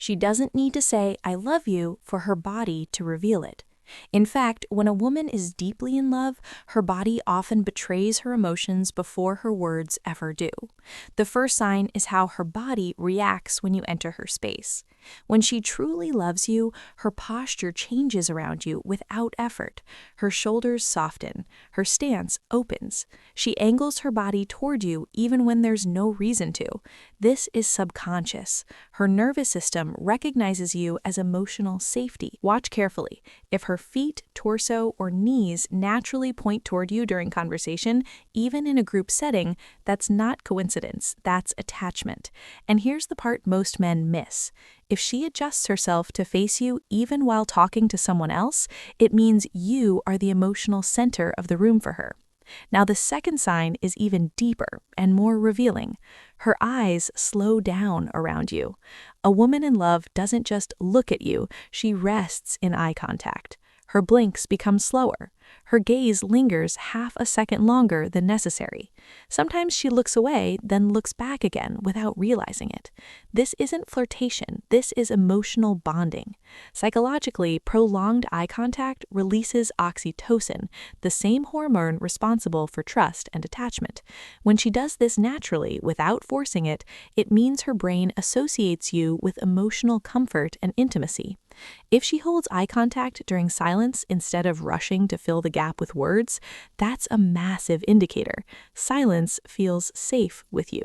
She doesn't need to say, "I love you," for her body to reveal it. In fact, when a woman is deeply in love, her body often betrays her emotions before her words ever do. The first sign is how her body reacts when you enter her space. When she truly loves you, her posture changes around you without effort. Her shoulders soften, her stance opens. She angles her body toward you even when there's no reason to. This is subconscious. Her nervous system recognizes you as emotional safety. Watch carefully. If her feet, torso, or knees naturally point toward you during conversation, even in a group setting, that's not coincidence, that's attachment. And here's the part most men miss. If she adjusts herself to face you even while talking to someone else, it means you are the emotional center of the room for her. Now, the second sign is even deeper and more revealing. Her eyes slow down around you. A woman in love doesn't just look at you, she rests in eye contact. Her blinks become slower. Her gaze lingers half a second longer than necessary. Sometimes she looks away, then looks back again without realizing it. This isn't flirtation, this is emotional bonding. Psychologically, prolonged eye contact releases oxytocin, the same hormone responsible for trust and attachment. When she does this naturally, without forcing it, it means her brain associates you with emotional comfort and intimacy. If she holds eye contact during silence instead of rushing to fill the gap with words, that's a massive indicator. Silence feels safe with you.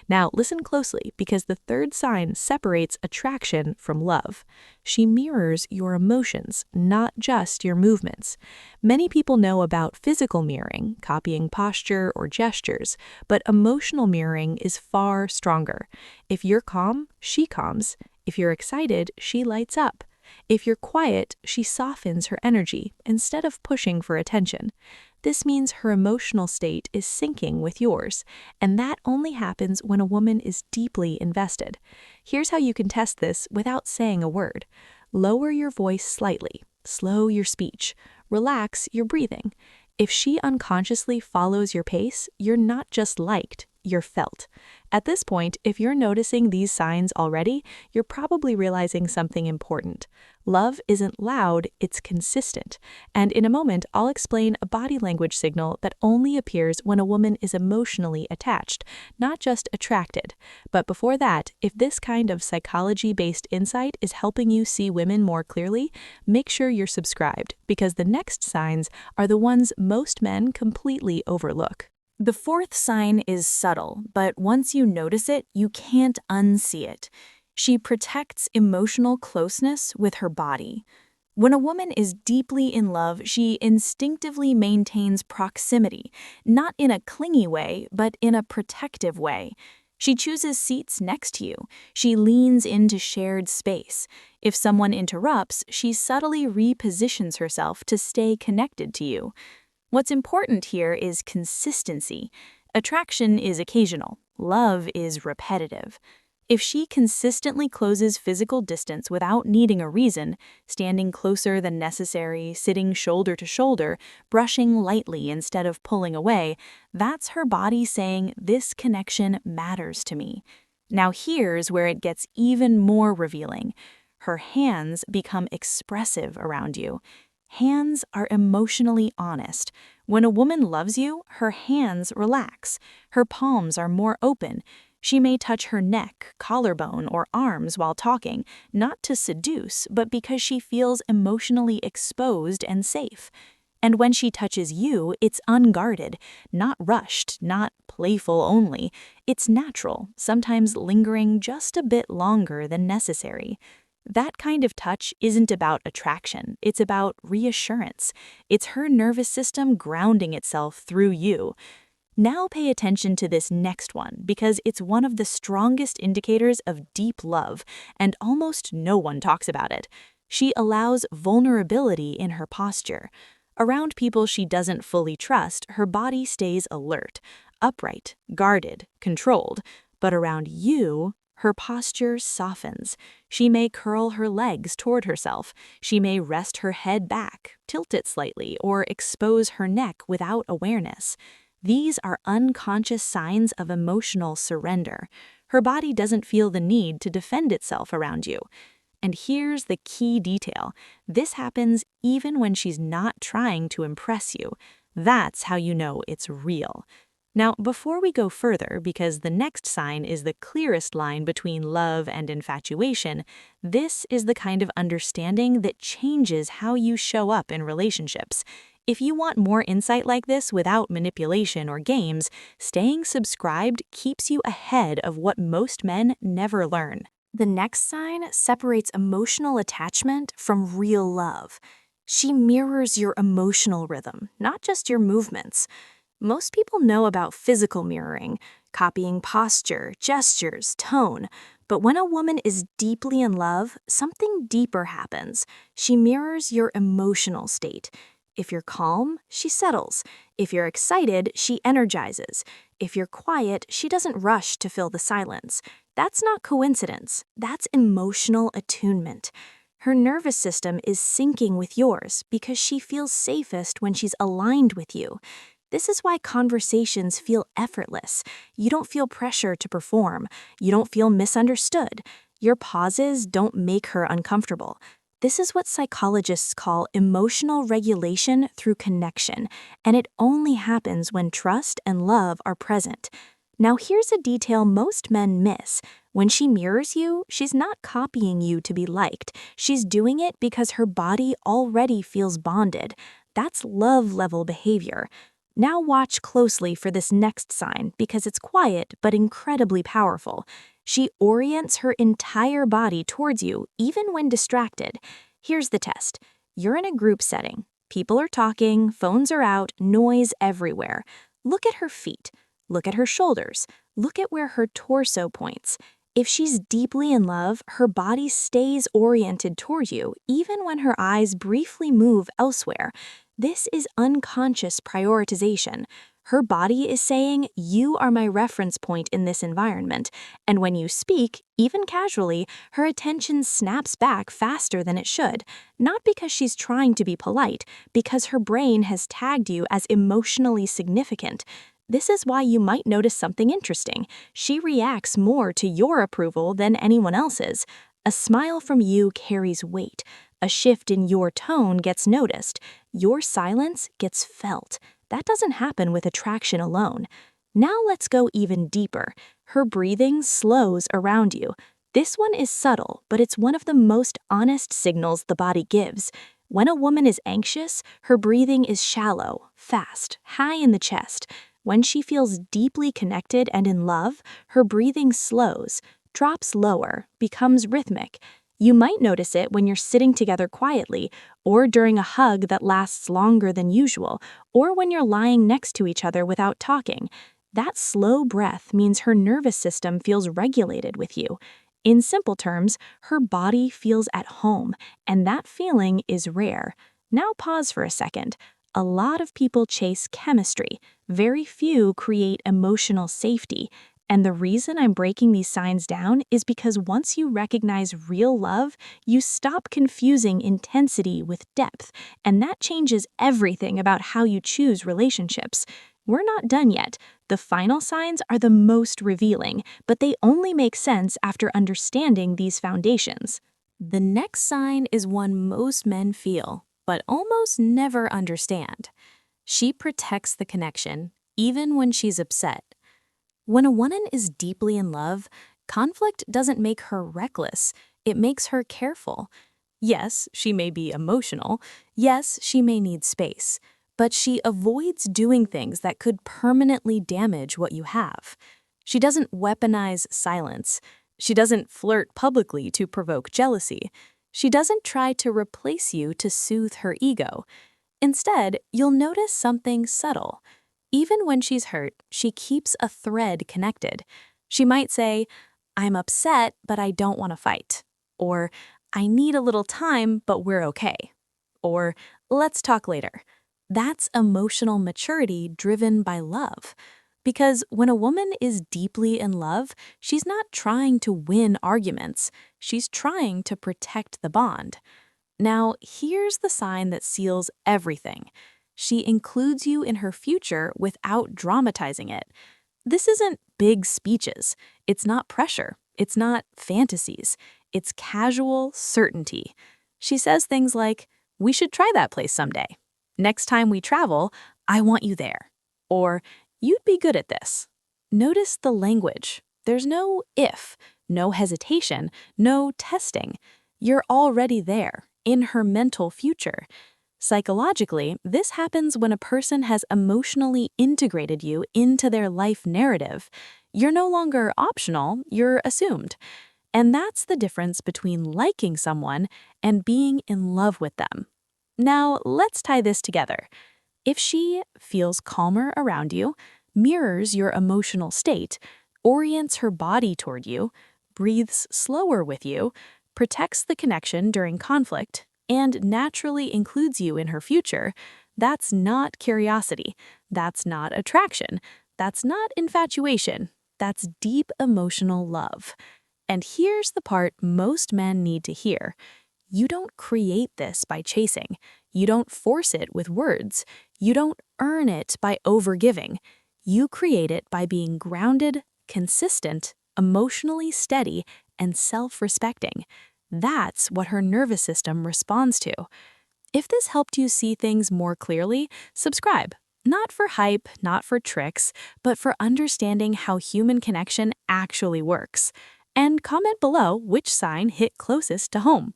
Now, listen closely because the third sign separates attraction from love. She mirrors your emotions, not just your movements. Many people know about physical mirroring, copying posture or gestures, but emotional mirroring is far stronger. If you're calm, she calms. If you're excited, she lights up. If you're quiet, she softens her energy instead of pushing for attention. This means her emotional state is syncing with yours, and that only happens when a woman is deeply invested. Here's how you can test this without saying a word. Lower your voice slightly, slow your speech, relax your breathing. If she unconsciously follows your pace, you're not just liked, you're felt. At this point, if you're noticing these signs already, you're probably realizing something important. Love isn't loud, it's consistent. And in a moment, I'll explain a body language signal that only appears when a woman is emotionally attached, not just attracted. But before that, if this kind of psychology-based insight is helping you see women more clearly, make sure you're subscribed, because the next signs are the ones most men completely overlook. The fourth sign is subtle, but once you notice it, you can't unsee it. She protects emotional closeness with her body. When a woman is deeply in love, she instinctively maintains proximity, not in a clingy way, but in a protective way. She chooses seats next to you. She leans into shared space. If someone interrupts, she subtly repositions herself to stay connected to you. What's important here is consistency. Attraction is occasional. Love is repetitive. If she consistently closes physical distance without needing a reason, standing closer than necessary, sitting shoulder to shoulder, brushing lightly instead of pulling away, that's her body saying, "This connection matters to me." Now here's where it gets even more revealing. Her hands become expressive around you. Hands are emotionally honest. When a woman loves you, her hands relax. Her palms are more open. She may touch her neck, collarbone, or arms while talking, not to seduce, but because she feels emotionally exposed and safe. And when she touches you, it's unguarded, not rushed, not playful only. It's natural, sometimes lingering just a bit longer than necessary. That kind of touch isn't about attraction, it's about reassurance. It's her nervous system grounding itself through you. Now pay attention to this next one, because it's one of the strongest indicators of deep love, and almost no one talks about it. She allows vulnerability in her posture. Around people she doesn't fully trust, her body stays alert, upright, guarded, controlled. But around you, her posture softens. She may curl her legs toward herself. She may rest her head back, tilt it slightly, or expose her neck without awareness. These are unconscious signs of emotional surrender. Her body doesn't feel the need to defend itself around you. And here's the key detail. This happens even when she's not trying to impress you. That's how you know it's real. Now, before we go further, because the next sign is the clearest line between love and infatuation, this is the kind of understanding that changes how you show up in relationships. If you want more insight like this without manipulation or games, staying subscribed keeps you ahead of what most men never learn. The next sign separates emotional attachment from real love. She mirrors your emotional rhythm, not just your movements. Most people know about physical mirroring, copying posture, gestures, tone. But when a woman is deeply in love, something deeper happens. She mirrors your emotional state. If you're calm, she settles. If you're excited, she energizes. If you're quiet, she doesn't rush to fill the silence. That's not coincidence. That's emotional attunement. Her nervous system is syncing with yours because she feels safest when she's aligned with you. This is why conversations feel effortless. You don't feel pressure to perform. You don't feel misunderstood. Your pauses don't make her uncomfortable. This is what psychologists call emotional regulation through connection, and it only happens when trust and love are present. Now here's a detail most men miss. When she mirrors you, she's not copying you to be liked. She's doing it because her body already feels bonded. That's love-level behavior. Now watch closely for this next sign because it's quiet but incredibly powerful. She orients her entire body towards you, even when distracted. Here's the test. You're in a group setting. People are talking, phones are out, noise everywhere. Look at her feet. Look at her shoulders. Look at where her torso points. If she's deeply in love, her body stays oriented toward you, even when her eyes briefly move elsewhere. This is unconscious prioritization. Her body is saying, you are my reference point in this environment. And when you speak, even casually, her attention snaps back faster than it should. Not because she's trying to be polite, because her brain has tagged you as emotionally significant. This is why you might notice something interesting. She reacts more to your approval than anyone else's. A smile from you carries weight. A shift in your tone gets noticed. Your silence gets felt. That doesn't happen with attraction alone. Now let's go even deeper. Her breathing slows around you. This one is subtle, but it's one of the most honest signals the body gives. When a woman is anxious, her breathing is shallow, fast, high in the chest. When she feels deeply connected and in love, her breathing slows, drops lower, becomes rhythmic. You might notice it when you're sitting together quietly, or during a hug that lasts longer than usual, or when you're lying next to each other without talking. That slow breath means her nervous system feels regulated with you. In simple terms, her body feels at home, and that feeling is rare. Now pause for a second. A lot of people chase chemistry. Very few create emotional safety. And the reason I'm breaking these signs down is because once you recognize real love, you stop confusing intensity with depth, and that changes everything about how you choose relationships. We're not done yet. The final signs are the most revealing, but they only make sense after understanding these foundations. The next sign is one most men feel, but almost never understand. She protects the connection, even when she's upset. When a woman is deeply in love, conflict doesn't make her reckless, it makes her careful. Yes, she may be emotional. Yes, she may need space. But she avoids doing things that could permanently damage what you have. She doesn't weaponize silence. She doesn't flirt publicly to provoke jealousy. She doesn't try to replace you to soothe her ego. Instead, you'll notice something subtle. Even when she's hurt, she keeps a thread connected. She might say, I'm upset, but I don't want to fight. Or, I need a little time, but we're okay. Or, let's talk later. That's emotional maturity driven by love. Because when a woman is deeply in love, she's not trying to win arguments. She's trying to protect the bond. Now, here's the sign that seals everything. She includes you in her future without dramatizing it. This isn't big speeches. It's not pressure. It's not fantasies. It's casual certainty. She says things like, "We should try that place someday. Next time we travel, I want you there." Or, "You'd be good at this." Notice the language. There's no if, no hesitation, no testing. You're already there, in her mental future. Psychologically, this happens when a person has emotionally integrated you into their life narrative. You're no longer optional, you're assumed. And that's the difference between liking someone and being in love with them. Now, let's tie this together. If she feels calmer around you, mirrors your emotional state, orients her body toward you, breathes slower with you, protects the connection during conflict, and naturally includes you in her future, that's not curiosity, that's not attraction, that's not infatuation, that's deep emotional love. And here's the part most men need to hear. You don't create this by chasing. You don't force it with words. You don't earn it by overgiving. You create it by being grounded, consistent, emotionally steady, and self-respecting. That's what her nervous system responds to. If this helped you see things more clearly, subscribe. Not for hype, not for tricks, but for understanding how human connection actually works. And comment below which sign hit closest to home.